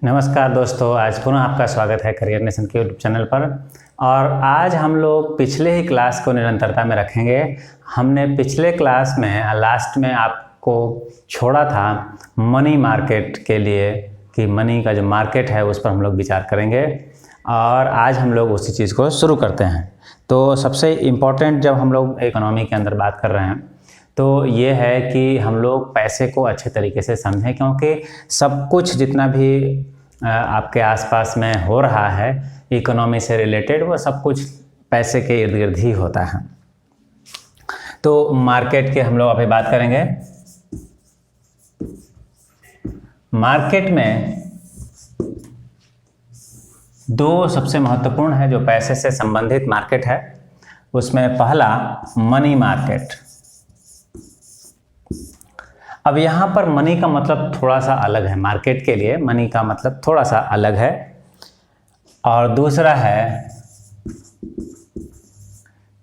नमस्कार दोस्तों, आज पुनः आपका स्वागत है करियर नेशन के यूट्यूब चैनल पर। और आज हम लोग पिछले ही क्लास को निरंतरता में रखेंगे। हमने पिछले क्लास में लास्ट में आपको छोड़ा था मनी मार्केट के लिए कि मनी का जो मार्केट है उस पर हम लोग विचार करेंगे और आज हम लोग उसी चीज़ को शुरू करते हैं। तो सबसे इम्पोर्टेंट जब हम लोग इकोनॉमी के अंदर बात कर रहे हैं तो ये है कि हम लोग पैसे को अच्छे तरीके से समझें, क्योंकि सब कुछ जितना भी आपके आसपास में हो रहा है इकोनॉमी से रिलेटेड वो सब कुछ पैसे के इर्द गिर्द ही होता है। तो मार्केट के हम लोग अभी बात करेंगे। मार्केट में दो सबसे महत्वपूर्ण है जो पैसे से संबंधित मार्केट है। उसमें पहला मनी मार्केट। अब यहाँ पर मनी का मतलब थोड़ा सा अलग है, मार्केट के लिए मनी का मतलब थोड़ा सा अलग है। और दूसरा है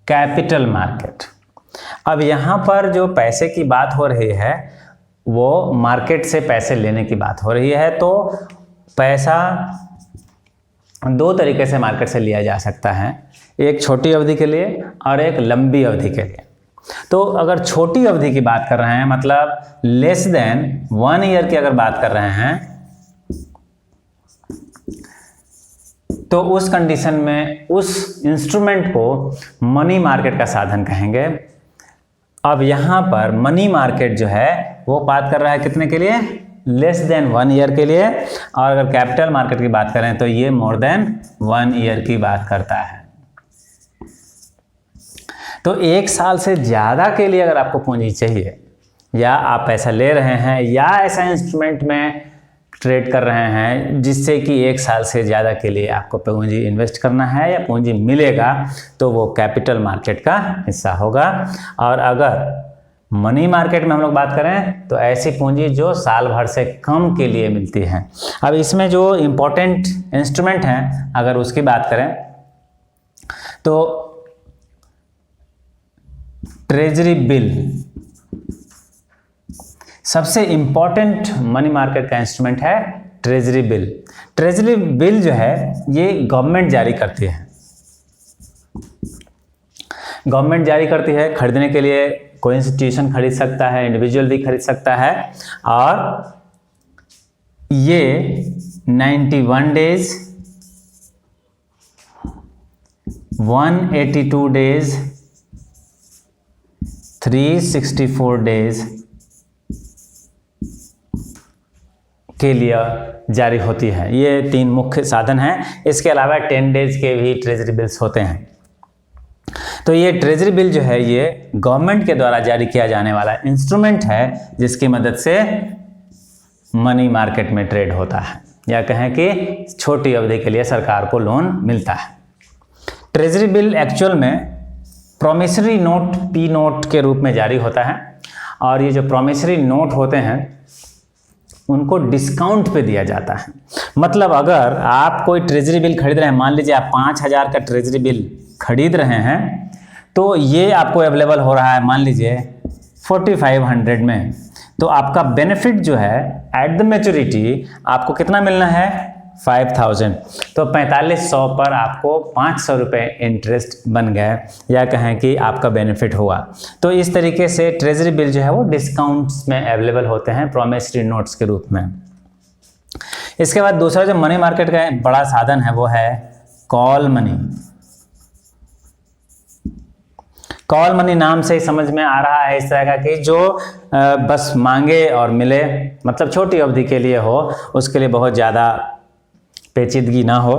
कैपिटल मार्केट। अब यहाँ पर जो पैसे की बात हो रही है वो मार्केट से पैसे लेने की बात हो रही है। तो पैसा दो तरीके से मार्केट से लिया जा सकता है, एक छोटी अवधि के लिए और एक लंबी अवधि के लिए। तो अगर छोटी अवधि की बात कर रहे हैं, मतलब लेस देन 1 ईयर की अगर बात कर रहे हैं, तो उस कंडीशन में उस इंस्ट्रूमेंट को मनी मार्केट का साधन कहेंगे। अब यहाँ पर मनी मार्केट जो है वो बात कर रहा है कितने के लिए? लेस देन 1 ईयर के लिए। और अगर कैपिटल मार्केट की बात करें तो ये मोर देन 1 ईयर की बात करता है। तो 1 साल से ज़्यादा के लिए अगर आपको पूंजी चाहिए या आप पैसा ले रहे हैं या ऐसा इंस्ट्रूमेंट में ट्रेड कर रहे हैं जिससे कि 1 साल से ज़्यादा के लिए आपको पूंजी इन्वेस्ट करना है या पूंजी मिलेगा, तो वो कैपिटल मार्केट का हिस्सा होगा। और अगर मनी मार्केट में हम लोग बात करें तो ऐसी पूंजी जो साल भर से कम के लिए मिलती है। अब इसमें जो इम्पोर्टेंट इंस्ट्रूमेंट हैं अगर उसकी बात करें तो ट्रेजरी बिल सबसे इंपॉर्टेंट मनी मार्केट का इंस्ट्रूमेंट है। ट्रेजरी बिल, ट्रेजरी बिल जो है ये गवर्नमेंट जारी करती है। गवर्नमेंट जारी करती है, खरीदने के लिए कोई इंस्टीट्यूशन खरीद सकता है, इंडिविजुअल भी खरीद सकता है। और ये 91 डेज, 182 डेज, 364 डेज के लिए जारी होती है। ये 3 मुख्य साधन हैं। इसके अलावा 10 डेज के भी ट्रेजरी बिल्स होते हैं। तो ये ट्रेजरी बिल जो है ये गवर्नमेंट के द्वारा जारी किया जाने वाला इंस्ट्रूमेंट है जिसकी मदद से मनी मार्केट में ट्रेड होता है, या कहें कि छोटी अवधि के लिए सरकार को लोन मिलता है। ट्रेजरी बिल एक्चुअल में प्रोमिसरी नोट, पी नोट के रूप में जारी होता है। और ये जो प्रोमिसरी नोट होते हैं उनको डिस्काउंट पे दिया जाता है। मतलब अगर आप कोई ट्रेजरी बिल खरीद रहे हैं, मान लीजिए आप 5000 का ट्रेजरी बिल खरीद रहे हैं, तो ये आपको अवेलेबल हो रहा है मान लीजिए 4500 में। तो आपका बेनिफिट जो है एट द मैच्योरिटी आपको कितना मिलना है? 5000। तो 4500 पर आपको 500 रुपये इंटरेस्ट बन गए, या कहें कि आपका बेनिफिट हुआ। तो इस तरीके से ट्रेजरी बिल जो है वो डिस्काउंट्स में अवेलेबल होते हैं प्रॉमिसरी नोट्स के रूप में। इसके बाद दूसरा जो मनी मार्केट का बड़ा साधन है वो है कॉल मनी। कॉल मनी नाम से ही समझ में आ रहा है इस तरह का कि जो बस मांगे और मिले, मतलब छोटी अवधि के लिए हो, उसके लिए बहुत ज़्यादा पेचीदगी ना हो।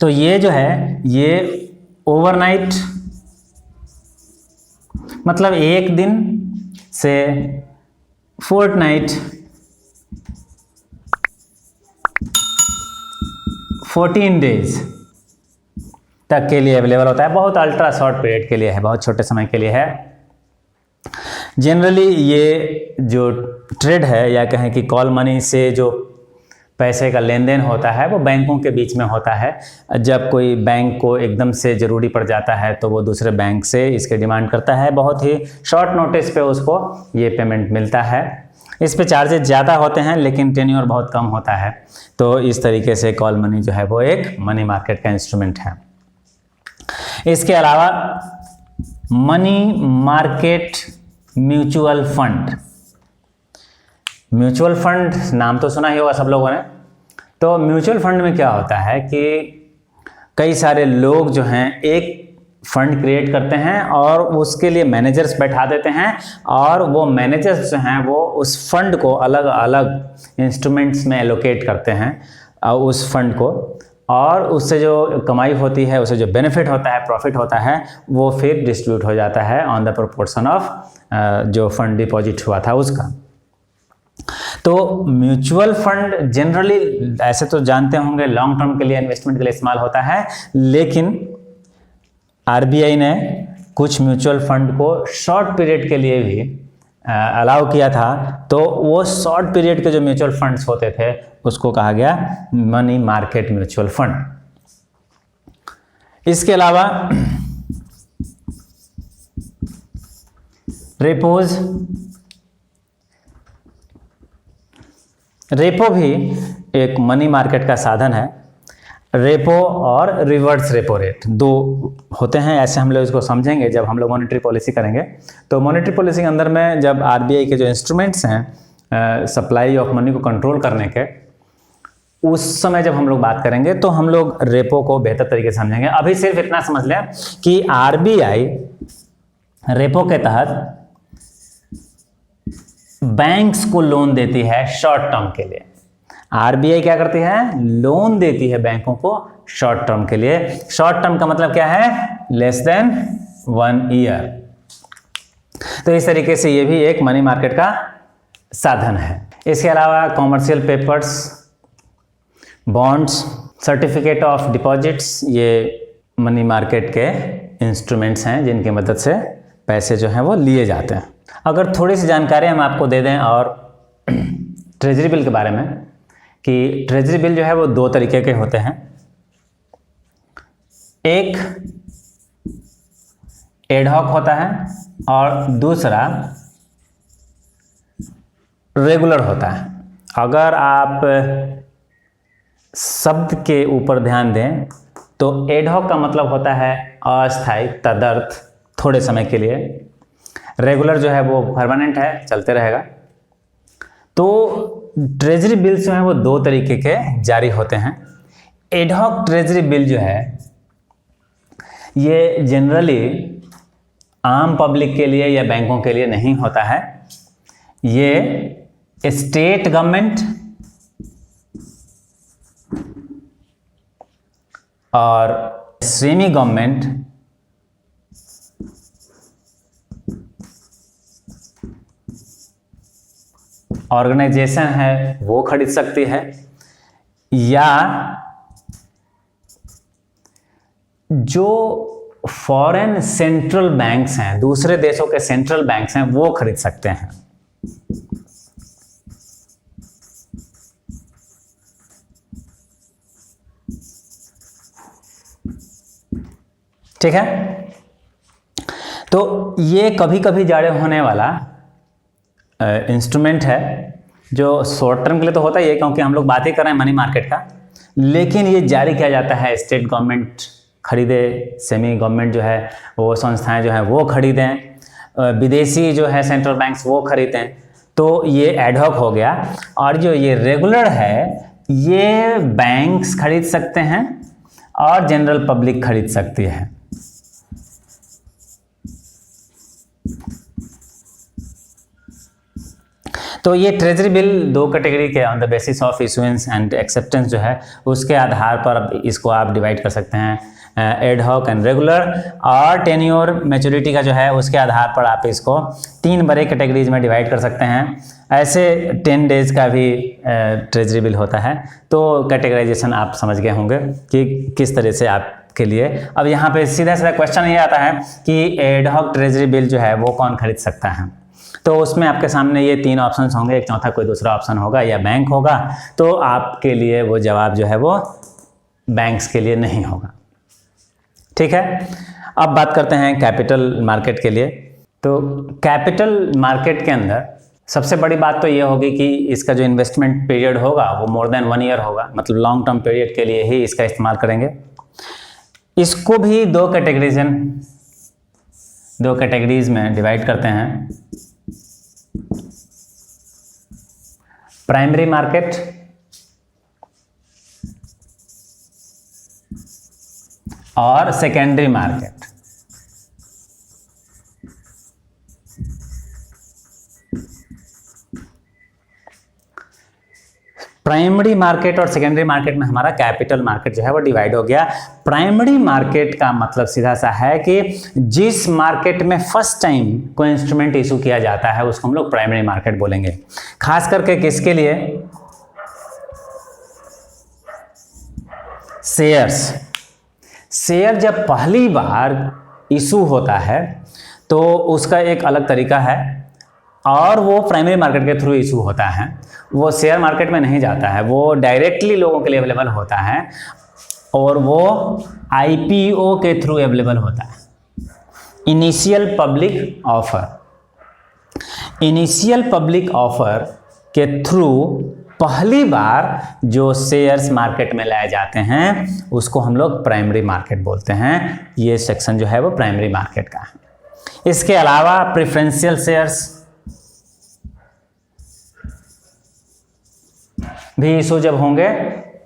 तो ये जो है ये ओवरनाइट, मतलब एक दिन से फोर्टनाइट, 14 डेज तक के लिए अवेलेबल होता है। बहुत अल्ट्रा शॉर्ट पीरियड के लिए है, बहुत छोटे समय के लिए है। जनरली ये जो ट्रेड है, या कहें कि कॉल मनी से जो पैसे का लेन देन होता है वो बैंकों के बीच में होता है। जब कोई बैंक को एकदम से ज़रूरी पड़ जाता है तो वो दूसरे बैंक से इसके डिमांड करता है, बहुत ही शॉर्ट नोटिस पे उसको ये पेमेंट मिलता है। इस पे चार्जेस ज़्यादा होते हैं लेकिन टेन्योर बहुत कम होता है। तो इस तरीके से कॉल मनी जो है वो एक मनी मार्केट का इंस्ट्रूमेंट है। इसके अलावा money market mutual fund. Mutual fund नाम तो सुना ही होगा सब लोगों ने। तो म्यूचुअल फंड में क्या होता है कि कई सारे लोग जो हैं एक फंड क्रिएट करते हैं और उसके लिए मैनेजर्स बैठा देते हैं, और वो मैनेजर्स जो हैं वो उस फंड को अलग अलग इंस्ट्रूमेंट्स में एलोकेट करते हैं उस फंड को, और उससे जो कमाई होती है, उससे जो बेनिफिट होता है, प्रॉफिट होता है, वो फिर डिस्ट्रीब्यूट हो जाता है ऑन द प्रोपोर्शन ऑफ जो फंड डिपॉजिट हुआ था उसका। तो म्यूचुअल फंड जनरली ऐसे तो जानते होंगे लॉन्ग टर्म के लिए, इन्वेस्टमेंट के लिए इस्तेमाल होता है, लेकिन आरबीआई ने कुछ म्यूचुअल फंड को शॉर्ट पीरियड के लिए भी अलाउ किया था। तो वो शॉर्ट पीरियड के जो म्यूचुअल फंड्स होते थे उसको कहा गया मनी मार्केट म्यूचुअल फंड। इसके अलावा रेपोज, रेपो भी एक मनी मार्केट का साधन है। रेपो और रिवर्स रेपो रेट दो होते हैं, ऐसे हम लोग इसको समझेंगे जब हम लोग मॉनेटरी पॉलिसी करेंगे। तो मॉनेटरी पॉलिसी के अंदर में जब आरबीआई के जो इंस्ट्रूमेंट्स हैं सप्लाई ऑफ मनी को कंट्रोल करने के, उस समय जब हम लोग बात करेंगे तो हम लोग रेपो को बेहतर तरीके से समझेंगे। अभी सिर्फ इतना समझ लें कि आरबीआई रेपो के तहत बैंक्स को लोन देती है शॉर्ट टर्म के लिए। आरबीआई क्या करती है? लोन देती है बैंकों को शॉर्ट टर्म के लिए। शॉर्ट टर्म का मतलब क्या है? Less than 1 year. तो इस तरीके से ये भी एक मनी मार्केट का साधन है। इसके अलावा commercial papers, bonds, certificate of deposits, ये मनी मार्केट के इंस्ट्रूमेंट्स हैं जिनकी मदद से पैसे जो हैं वो लिए जाते हैं। अगर थोड़ी सी जानकारी हम आपको दे दें और ट्रेजरी बिल के बारे में, कि ट्रेजरी बिल जो है वो 2 तरीके के होते हैं। एक एडहॉक होता है और दूसरा रेगुलर होता है। अगर आप शब्द के ऊपर ध्यान दें तो एडहॉक का मतलब होता है अस्थायी, तदर्थ, थोड़े समय के लिए। रेगुलर जो है वो परमानेंट है, चलते रहेगा। तो ट्रेजरी बिल्स जो हैं वो 2 तरीके के जारी होते हैं। एडहॉक ट्रेजरी बिल जो है ये जनरली आम पब्लिक के लिए या बैंकों के लिए नहीं होता है। ये स्टेट गवर्नमेंट और सेमी गवर्नमेंट ऑर्गेनाइजेशन है वो खरीद सकती है, या जो फॉरेन सेंट्रल बैंक्स हैं, दूसरे देशों के सेंट्रल बैंक्स हैं, वो खरीद सकते हैं। ठीक है। तो ये कभी कभी जारी होने वाला इंस्ट्रूमेंट है जो शॉर्ट टर्म के लिए तो होता ही है, क्योंकि हम लोग बात ही कर रहे हैं मनी मार्केट का, लेकिन ये जारी किया जाता है स्टेट गवर्नमेंट खरीदे, सेमी गवर्नमेंट जो है वो संस्थाएं जो हैं वो खरीदें, विदेशी जो है सेंट्रल बैंक्स वो खरीदें। तो ये एडहॉक हो गया। और जो ये रेगुलर है ये बैंक्स खरीद सकते हैं और जनरल पब्लिक खरीद सकती है। तो ये ट्रेजरी बिल 2 कैटेगरी के on the basis of issuance and acceptance जो है उसके आधार पर इसको आप डिवाइड कर सकते हैं, एडहॉक एंड रेगुलर। और टेन्योर मैच्योरिटी का जो है उसके आधार पर आप इसको 3 बड़े कैटेगरीज में डिवाइड कर सकते हैं। ऐसे 10 डेज का भी ट्रेजरी बिल होता है। तो कैटेगराइजेशन आप समझ गए होंगे कि किस तरह से आपके लिए। अब यहाँ पे सीधा सीधा क्वेश्चन ये आता है कि एडहॉक ट्रेजरी बिल जो है वो कौन खरीद सकता है। तो उसमें आपके सामने ये 3 ऑप्शंस होंगे, एक चौथा कोई दूसरा ऑप्शन होगा या बैंक होगा। तो आपके लिए वो जवाब जो है वो बैंक्स के लिए नहीं होगा। ठीक है। अब बात करते हैं कैपिटल मार्केट के लिए। तो कैपिटल मार्केट के अंदर सबसे बड़ी बात तो ये होगी कि इसका जो इन्वेस्टमेंट पीरियड होगा वो मोर देन 1 ईयर होगा, मतलब लॉन्ग टर्म पीरियड के लिए ही इसका इस्तेमाल करेंगे। इसको भी दो कैटेगरीज में डिवाइड करते हैं, प्राइमरी मार्केट और सेकेंडरी मार्केट। प्राइमरी मार्केट और सेकेंडरी मार्केट में हमारा कैपिटल मार्केट जो है वो डिवाइड हो गया। प्राइमरी मार्केट का मतलब सीधा सा है कि जिस मार्केट में फर्स्ट टाइम कोई इंस्ट्रूमेंट इशू किया जाता है उसको हम लोग प्राइमरी मार्केट बोलेंगे। खास करके किसके लिए? शेयर जब पहली बार इशू होता है तो उसका एक अलग तरीका है और वो प्राइमरी मार्केट के थ्रू इशू होता है। वो शेयर मार्केट में नहीं जाता है, वो डायरेक्टली लोगों के लिए अवेलेबल होता है और वो आईपीओ के थ्रू अवेलेबल होता है, इनिशियल पब्लिक ऑफर के थ्रू पहली बार जो शेयर्स मार्केट में लाए जाते हैं उसको हम लोग प्राइमरी मार्केट बोलते हैं। ये सेक्शन जो है वो प्राइमरी मार्केट का है। इसके अलावा प्रेफरेंशियल शेयर्स भी इशू जब होंगे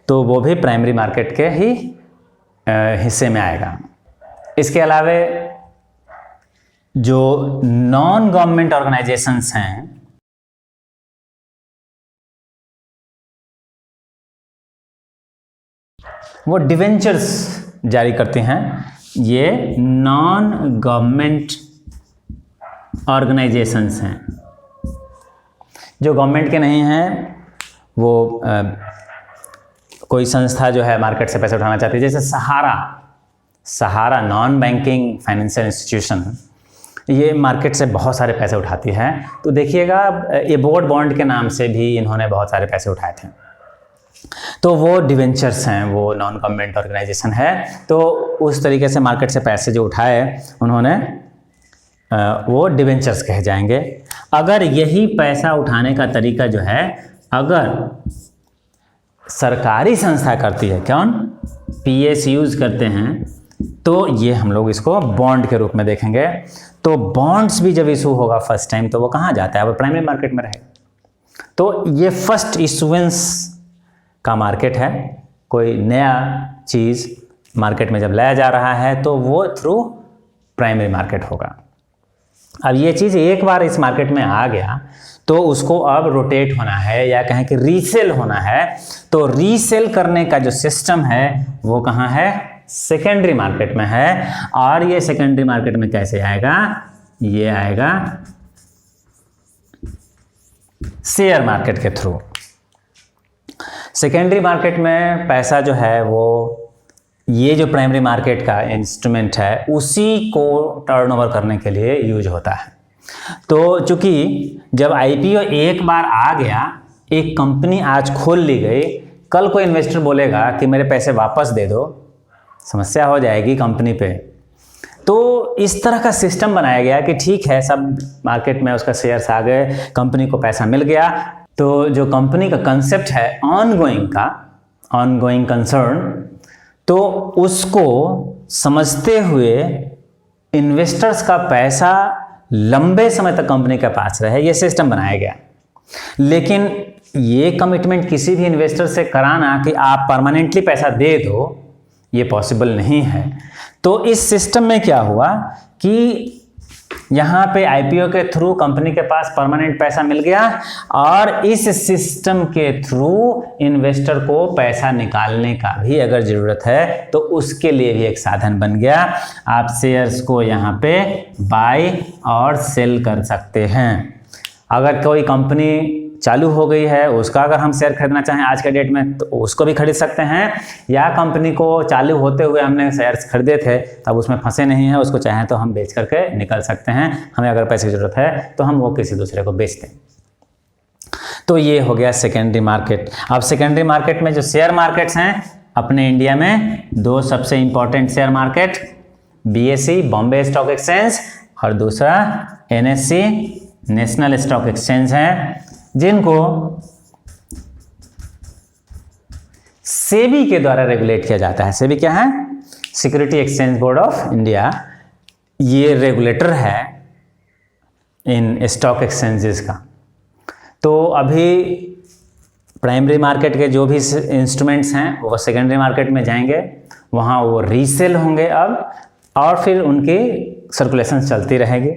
तो वो भी प्राइमरी मार्केट के ही हिस्से में आएगा। इसके अलावा जो नॉन गवर्नमेंट ऑर्गेनाइजेशंस हैं वो डिवेंचर्स जारी करते हैं। ये नॉन गवर्नमेंट ऑर्गेनाइजेशंस हैं, जो गवर्नमेंट के नहीं हैं, वो कोई संस्था जो है मार्केट से पैसे उठाना चाहती है, जैसे सहारा नॉन बैंकिंग फाइनेंशियल इंस्टीट्यूशन, ये मार्केट से बहुत सारे पैसे उठाती है। तो देखिएगा एबोर्ड बॉन्ड के नाम से भी इन्होंने बहुत सारे पैसे उठाए थे, तो वो डिवेंचर्स हैं, वो नॉन गवर्नमेंट ऑर्गेनाइजेशन है। तो उस तरीके से मार्केट से पैसे जो उठाए उन्होंने वो डिवेंचर्स कहे जाएंगे। अगर यही पैसा उठाने का तरीका जो है अगर सरकारी संस्था करती है, कौन? PSUs करते हैं, तो ये हम लोग इसको बॉन्ड के रूप में देखेंगे। तो बॉन्ड्स भी जब इशू होगा फर्स्ट टाइम तो वो कहाँ जाता है? वो प्राइमरी मार्केट में रहेगा। तो ये फर्स्ट इशुएंस का मार्केट है। कोई नया चीज़ मार्केट में जब लाया जा रहा है तो वो थ्रू प्राइमरी मार्केट होगा। अब ये चीज़ एक बार इस मार्केट में आ गया तो उसको अब रोटेट होना है या कहें कि रीसेल होना है। तो रीसेल करने का जो सिस्टम है वो कहाँ है? सेकेंडरी मार्केट में है। और ये सेकेंडरी मार्केट में कैसे आएगा? ये आएगा शेयर मार्केट के थ्रू। सेकेंडरी मार्केट में पैसा जो है वो ये जो प्राइमरी मार्केट का इंस्ट्रूमेंट है उसी को टर्नओवर करने के लिए यूज होता है। तो चूंकि जब आईपीओ एक बार आ गया, एक कंपनी आज खोल ली गई, कल कोई इन्वेस्टर बोलेगा कि मेरे पैसे वापस दे दो, समस्या हो जाएगी कंपनी पे। तो इस तरह का सिस्टम बनाया गया कि ठीक है, सब मार्केट में उसका शेयर्स आ गए, कंपनी को पैसा मिल गया। तो जो कंपनी का कंसेप्ट है ऑनगोइंग कंसर्न, तो उसको समझते हुए इन्वेस्टर्स का पैसा लंबे समय तक कंपनी के पास रहे, ये सिस्टम बनाया गया। लेकिन ये कमिटमेंट किसी भी इन्वेस्टर से कराना कि आप परमानेंटली पैसा दे दो, ये पॉसिबल नहीं है। तो इस सिस्टम में क्या हुआ कि यहाँ पे आईपीओ के थ्रू कंपनी के पास परमानेंट पैसा मिल गया और इस सिस्टम के थ्रू इन्वेस्टर को पैसा निकालने का भी अगर ज़रूरत है तो उसके लिए भी एक साधन बन गया। आप शेयर्स को यहाँ पे बाय और सेल कर सकते हैं। अगर कोई कंपनी चालू हो गई है, उसका अगर हम शेयर खरीदना चाहें आज के डेट में तो उसको भी खरीद सकते हैं, या कंपनी को चालू होते हुए हमने शेयर्स खरीदे थे तब उसमें फंसे नहीं हैं, उसको चाहें तो हम बेच करके निकल सकते हैं। हमें अगर पैसे की ज़रूरत है तो हम वो किसी दूसरे को बेच दें। तो ये हो गया सेकेंडरी मार्केट। अब सेकेंडरी मार्केट में जो शेयर मार्केट्स हैं अपने इंडिया में, दो सबसे important share market, BSE Bombay stock exchange और दूसरा NSE नेशनल स्टॉक एक्सचेंज हैं जिनको सेबी के द्वारा रेगुलेट किया जाता है। सेबी क्या है? Security exchange board of India. ये रेगुलेटर है इन स्टॉक एक्सचेंजेस का। तो अभी प्राइमरी मार्केट के जो भी इंस्ट्रूमेंट्स हैं वो सेकेंडरी मार्केट में जाएंगे, वहाँ वो रीसेल होंगे अब, और फिर उनकी सर्कुलेशन चलती रहेगी।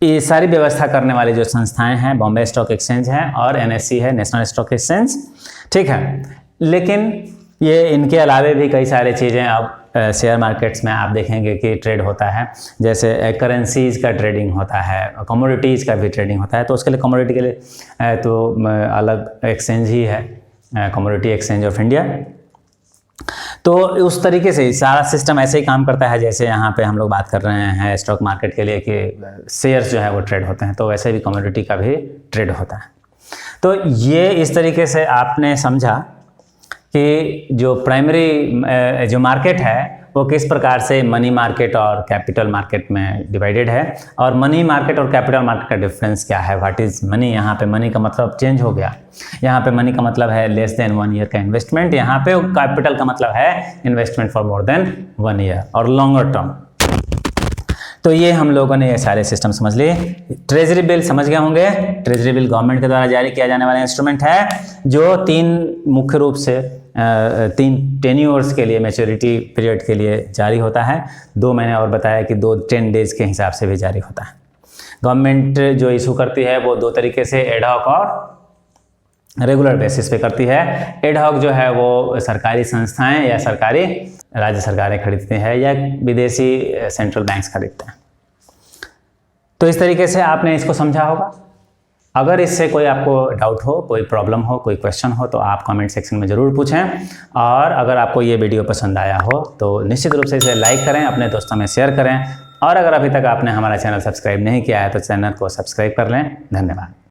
ये सारी व्यवस्था करने वाली जो संस्थाएं हैं, बॉम्बे स्टॉक एक्सचेंज है और एनएससी है, नेशनल स्टॉक एक्सचेंज, ठीक है। लेकिन ये इनके अलावे भी कई सारी चीज़ें अब शेयर मार्केट्स में आप देखेंगे कि ट्रेड होता है। जैसे करेंसीज का ट्रेडिंग होता है, कमोडिटीज़ का भी ट्रेडिंग होता है। तो उसके लिए कमोडिटी के लिए तो अलग एक्सचेंज ही है, कमोडिटी एक्सचेंज ऑफ इंडिया। तो उस तरीके से सारा सिस्टम ऐसे ही काम करता है जैसे यहाँ पे हम लोग बात कर रहे हैं स्टॉक मार्केट के लिए कि शेयर्स जो है वो ट्रेड होते हैं, तो वैसे भी कमोडिटी का भी ट्रेड होता है। तो ये इस तरीके से आपने समझा कि जो प्राइमरी जो मार्केट है वो किस प्रकार से मनी मार्केट और कैपिटल मार्केट में डिवाइडेड है, और मनी मार्केट और कैपिटल मार्केट का डिफरेंस क्या है, व्हाट इज़ मनी। यहाँ पे मनी का मतलब चेंज हो गया, यहाँ पे मनी का मतलब है लेस देन 1 ईयर का इन्वेस्टमेंट, यहाँ पे कैपिटल का मतलब है investment for more than 1 year और लॉन्गर टर्म। तो ये हम लोगों ने ये सारे सिस्टम समझ लिए। ट्रेजरी बिल समझ गए होंगे। ट्रेजरी बिल गवर्नमेंट के द्वारा जारी किया जाने वाला इंस्ट्रूमेंट है जो 3 मुख्य रूप से 3 टेन्योर्स के लिए, मैच्योरिटी पीरियड के लिए जारी होता है। 2 मैंने और बताया कि 10 डेज के हिसाब से भी जारी होता है। गवर्नमेंट जो इशू करती है वो 2 तरीके से, एडहॉक और रेगुलर बेसिस पे करती है। एडहॉक जो है वो सरकारी संस्थाएं या सरकारी राज्य सरकारें खरीदती हैं या विदेशी सेंट्रल बैंक्स खरीदते हैं। तो इस तरीके से आपने इसको समझा होगा। अगर इससे कोई आपको डाउट हो, कोई प्रॉब्लम हो, कोई क्वेश्चन हो तो आप कमेंट सेक्शन में ज़रूर पूछें। और अगर आपको ये वीडियो पसंद आया हो तो निश्चित रूप से इसे लाइक करें, अपने दोस्तों में शेयर करें, और अगर अभी तक आपने हमारा चैनल सब्सक्राइब नहीं किया है तो चैनल को सब्सक्राइब कर लें। धन्यवाद।